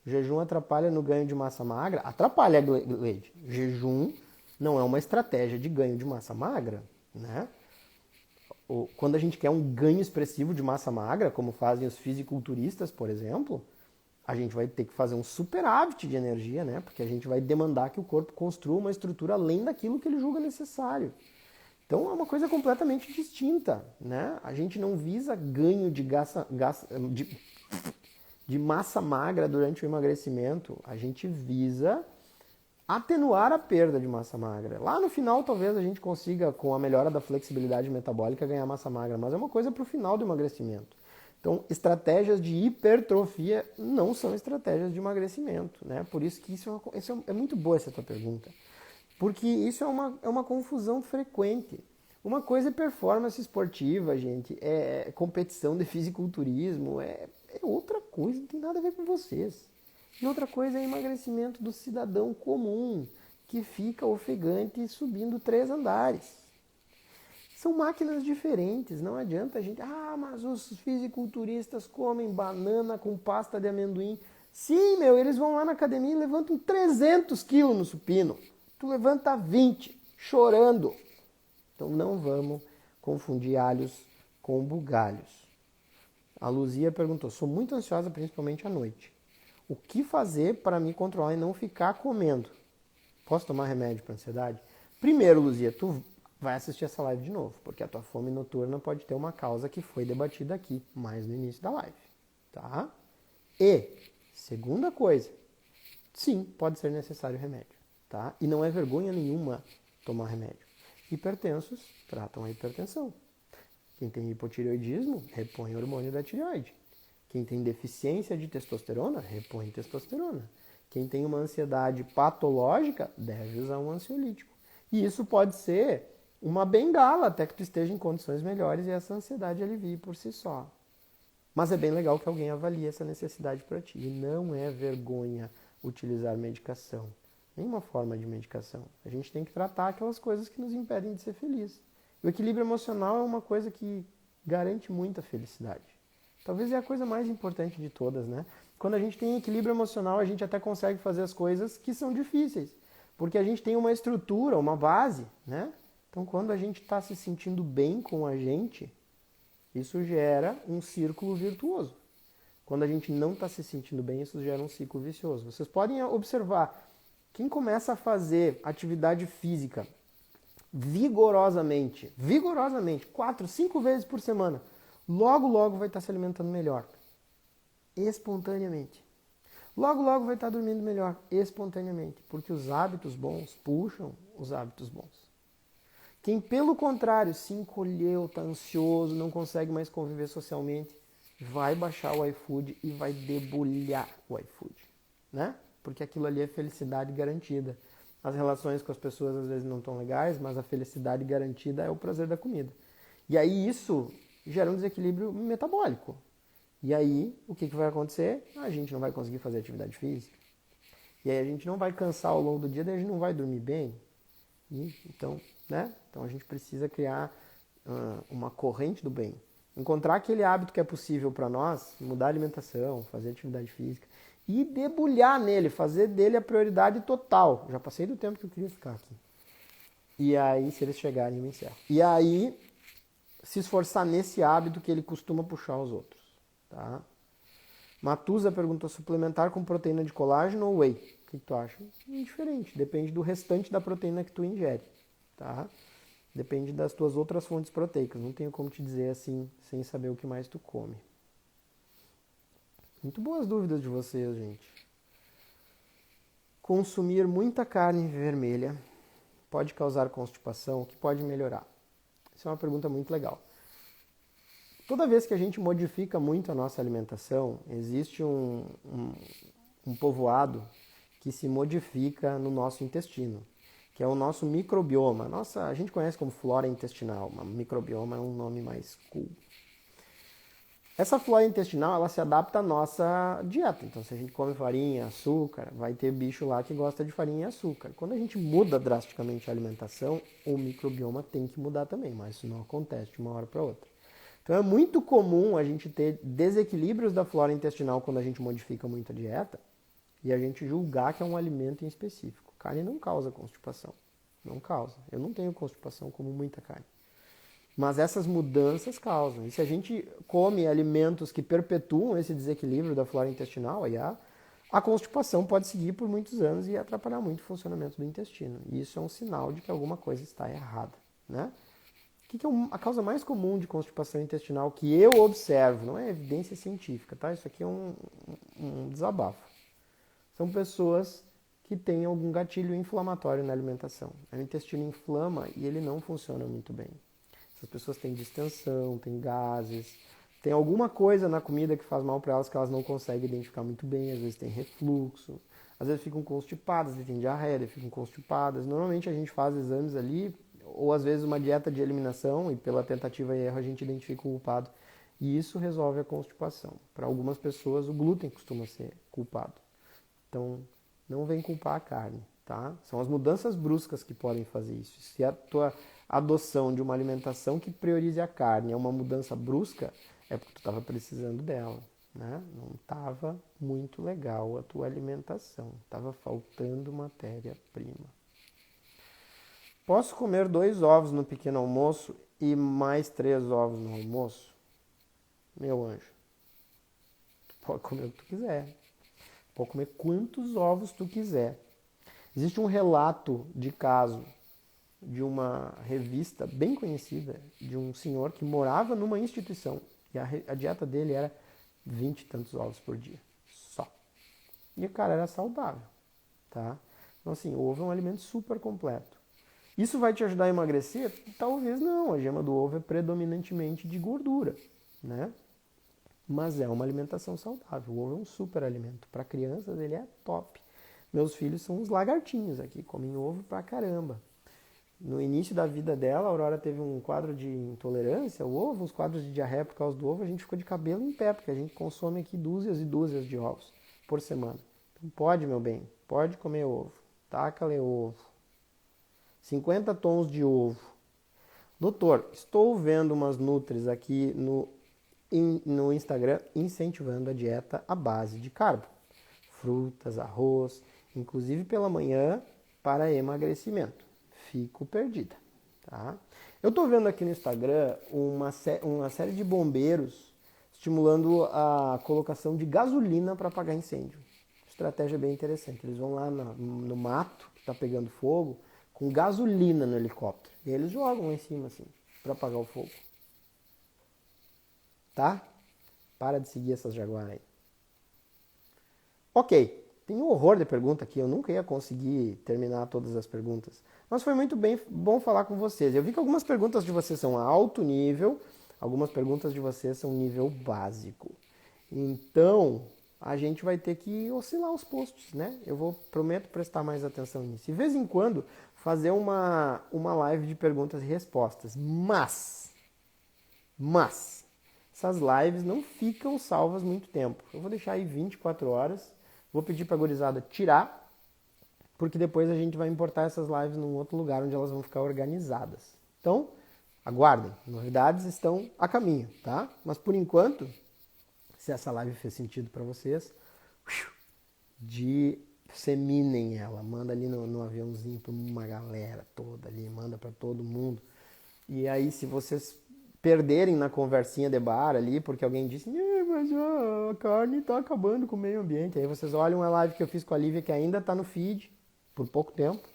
S1: Jejum atrapalha no ganho de massa magra? Atrapalha, Gleide. Jejum não é uma estratégia de ganho de massa magra, né? Quando a gente quer um ganho expressivo de massa magra, como fazem os fisiculturistas, por exemplo, a gente vai ter que fazer um superávit de energia, né? Porque a gente vai demandar que o corpo construa uma estrutura além daquilo que ele julga necessário. Então é uma coisa completamente distinta, né? A gente não visa ganho de massa magra durante o emagrecimento, a gente visa atenuar a perda de massa magra. Lá no final, talvez a gente consiga, com a melhora da flexibilidade metabólica, ganhar massa magra, mas é uma coisa para o final do emagrecimento. Então, estratégias de hipertrofia não são estratégias de emagrecimento, né? Por isso que isso é muito boa essa tua pergunta, porque isso é uma confusão frequente. Uma coisa é performance esportiva, gente, é competição de fisiculturismo, é outra coisa, não tem nada a ver com vocês. E outra coisa é emagrecimento do cidadão comum, que fica ofegante subindo 3 andares. São máquinas diferentes, não adianta a gente... mas os fisiculturistas comem banana com pasta de amendoim. Sim, eles vão lá na academia e levantam 300 quilos no supino. Tu levanta 20, chorando. Então não vamos confundir alhos com bugalhos. A Luzia perguntou, sou muito ansiosa, principalmente à noite. O que fazer para me controlar e não ficar comendo? Posso tomar remédio para ansiedade? Primeiro, Luzia, tu vai assistir essa live de novo, porque a tua fome noturna pode ter uma causa que foi debatida aqui, mais no início da live, tá? E, segunda coisa, sim, pode ser necessário remédio, tá? E não é vergonha nenhuma tomar remédio. Hipertensos tratam a hipertensão. Quem tem hipotireoidismo, repõe o hormônio da tireoide. Quem tem deficiência de testosterona, repõe testosterona. Quem tem uma ansiedade patológica, deve usar um ansiolítico. E isso pode ser uma bengala até que tu esteja em condições melhores e essa ansiedade alivie por si só. Mas é bem legal que alguém avalie essa necessidade para ti. E não é vergonha utilizar medicação. Nenhuma forma de medicação. A gente tem que tratar aquelas coisas que nos impedem de ser feliz. O equilíbrio emocional é uma coisa que garante muita felicidade. Talvez é a coisa mais importante de todas, né? Quando a gente tem equilíbrio emocional, a gente até consegue fazer as coisas que são difíceis. Porque a gente tem uma estrutura, uma base, né? Então, quando a gente está se sentindo bem com a gente, isso gera um círculo virtuoso. Quando a gente não está se sentindo bem, isso gera um ciclo vicioso. Vocês podem observar, quem começa a fazer atividade física vigorosamente, 4, 5 vezes por semana, logo vai estar se alimentando melhor, espontaneamente. Logo vai estar dormindo melhor, espontaneamente, porque os hábitos bons puxam os hábitos bons. Quem, pelo contrário, se encolheu, está ansioso, não consegue mais conviver socialmente, vai baixar o iFood e vai debulhar o iFood, né? Porque aquilo ali é felicidade garantida. As relações com as pessoas às vezes não estão legais, mas a felicidade garantida é o prazer da comida. E aí isso gera um desequilíbrio metabólico. E aí, o que vai acontecer? A gente não vai conseguir fazer atividade física. E aí a gente não vai cansar ao longo do dia, daí a gente não vai dormir bem. Então, né? Então a gente precisa criar uma corrente do bem. Encontrar aquele hábito que é possível para nós, mudar a alimentação, fazer atividade física e debulhar nele, fazer dele a prioridade total. Já passei do tempo que eu queria ficar aqui. E aí, se eles chegarem, eu me encerro. E aí, se esforçar nesse hábito que ele costuma puxar os outros. Tá? Matusa perguntou, suplementar com proteína de colágeno ou whey? O que tu acha? Indiferente, depende do restante da proteína que tu ingere. Tá? Depende das tuas outras fontes proteicas. Não tenho como te dizer assim, sem saber o que mais tu come. Muito boas dúvidas de vocês, gente. Consumir muita carne vermelha pode causar constipação? O que pode melhorar? Isso é uma pergunta muito legal. Toda vez que a gente modifica muito a nossa alimentação, existe um povoado que se modifica no nosso intestino, que é o nosso microbioma. A gente conhece como flora intestinal, mas microbioma é um nome mais cool. Essa flora intestinal, ela se adapta à nossa dieta. Então, se a gente come farinha, açúcar, vai ter bicho lá que gosta de farinha e açúcar. Quando a gente muda drasticamente a alimentação, o microbioma tem que mudar também, mas isso não acontece de uma hora para outra. Então, é muito comum a gente ter desequilíbrios da flora intestinal quando a gente modifica muito a dieta e a gente julgar que é um alimento em específico. Carne não causa constipação. Não causa. Eu não tenho constipação como muita carne. Mas essas mudanças causam. E se a gente come alimentos que perpetuam esse desequilíbrio da flora intestinal, aí a constipação pode seguir por muitos anos e atrapalhar muito o funcionamento do intestino. E isso é um sinal de que alguma coisa está errada, né? O que é a causa mais comum de constipação intestinal que eu observo? Não é evidência científica, tá? Isso aqui é um desabafo. São pessoas que têm algum gatilho inflamatório na alimentação. O intestino inflama e ele não funciona muito bem. Essas pessoas têm distensão, têm gases, tem alguma coisa na comida que faz mal para elas que elas não conseguem identificar muito bem. Às vezes tem refluxo, às vezes ficam constipadas, tem diarreia, ficam constipadas. Normalmente a gente faz exames ali, ou às vezes uma dieta de eliminação e pela tentativa e erro a gente identifica o culpado. E isso resolve a constipação. Para algumas pessoas o glúten costuma ser culpado. Então não vem culpar a carne, tá? São as mudanças bruscas que podem fazer isso. Se a tua adoção de uma alimentação que priorize a carne é uma mudança brusca, é porque tu estava precisando dela, né? Não estava muito legal a tua alimentação, estava faltando matéria-prima. Posso comer 2 ovos no pequeno almoço e mais 3 ovos no almoço? Meu anjo, tu pode comer o que tu quiser. Pode comer quantos ovos tu quiser. Existe um relato de caso de uma revista bem conhecida, de um senhor que morava numa instituição e a dieta dele era 20 e tantos ovos por dia, só. E o cara era saudável, tá? Então assim, o ovo é um alimento super completo. Isso vai te ajudar a emagrecer? Talvez não, a gema do ovo é predominantemente de gordura, né? Mas é uma alimentação saudável. O ovo é um super alimento. Para crianças ele é top. Meus filhos são uns lagartinhos aqui, comem ovo pra caramba. No início da vida dela, a Aurora teve um quadro de intolerância ao ovo, uns quadros de diarreia por causa do ovo, a gente ficou de cabelo em pé, porque a gente consome aqui dúzias e dúzias de ovos por semana. Então pode, meu bem, pode comer ovo. Taca-lhe ovo. 50 tons de ovo. Doutor, estou vendo umas nutris aqui no Instagram incentivando a dieta à base de carbo. Frutas, arroz, inclusive pela manhã para emagrecimento. Fico perdida, tá? Eu tô vendo aqui no Instagram uma série de bombeiros estimulando a colocação de gasolina para apagar incêndio. Estratégia bem interessante. Eles vão lá no mato que está pegando fogo com gasolina no helicóptero. E eles jogam lá em cima assim para apagar o fogo. Tá? Para de seguir essas jaguaras aí. Ok. Tem um horror de pergunta aqui, eu nunca ia conseguir terminar todas as perguntas. Mas foi muito bom falar com vocês. Eu vi que algumas perguntas de vocês são alto nível, algumas perguntas de vocês são nível básico. Então, a gente vai ter que oscilar os postos, né? Prometo prestar mais atenção nisso. De vez em quando, fazer uma live de perguntas e respostas. Mas, essas lives não ficam salvas muito tempo. Eu vou deixar aí 24 horas. Vou pedir para a gurizada tirar, porque depois a gente vai importar essas lives num outro lugar onde elas vão ficar organizadas. Então, aguardem. Novidades estão a caminho, tá? Mas por enquanto, se essa live fez sentido para vocês, disseminem ela. Manda ali no aviãozinho para uma galera toda ali, manda para todo mundo. E aí, se vocês perderem na conversinha de bar ali, porque alguém disse, mas a carne está acabando com o meio ambiente. Aí vocês olham a live que eu fiz com a Lívia, que ainda está no feed, por pouco tempo,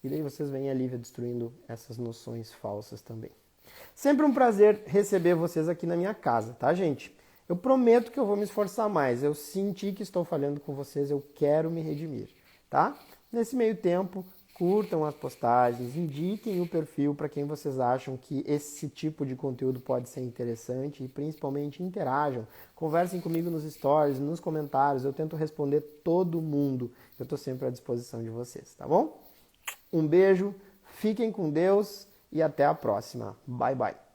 S1: e daí vocês veem a Lívia destruindo essas noções falsas também. Sempre um prazer receber vocês aqui na minha casa, tá, gente? Eu prometo que eu vou me esforçar mais. Eu senti que estou falhando com vocês, eu quero me redimir, tá? Nesse meio tempo, curtam as postagens, indiquem o perfil para quem vocês acham que esse tipo de conteúdo pode ser interessante e principalmente interajam. Conversem comigo nos stories, nos comentários, eu tento responder todo mundo. Eu estou sempre à disposição de vocês, tá bom? Um beijo, fiquem com Deus e até a próxima. Bye, bye.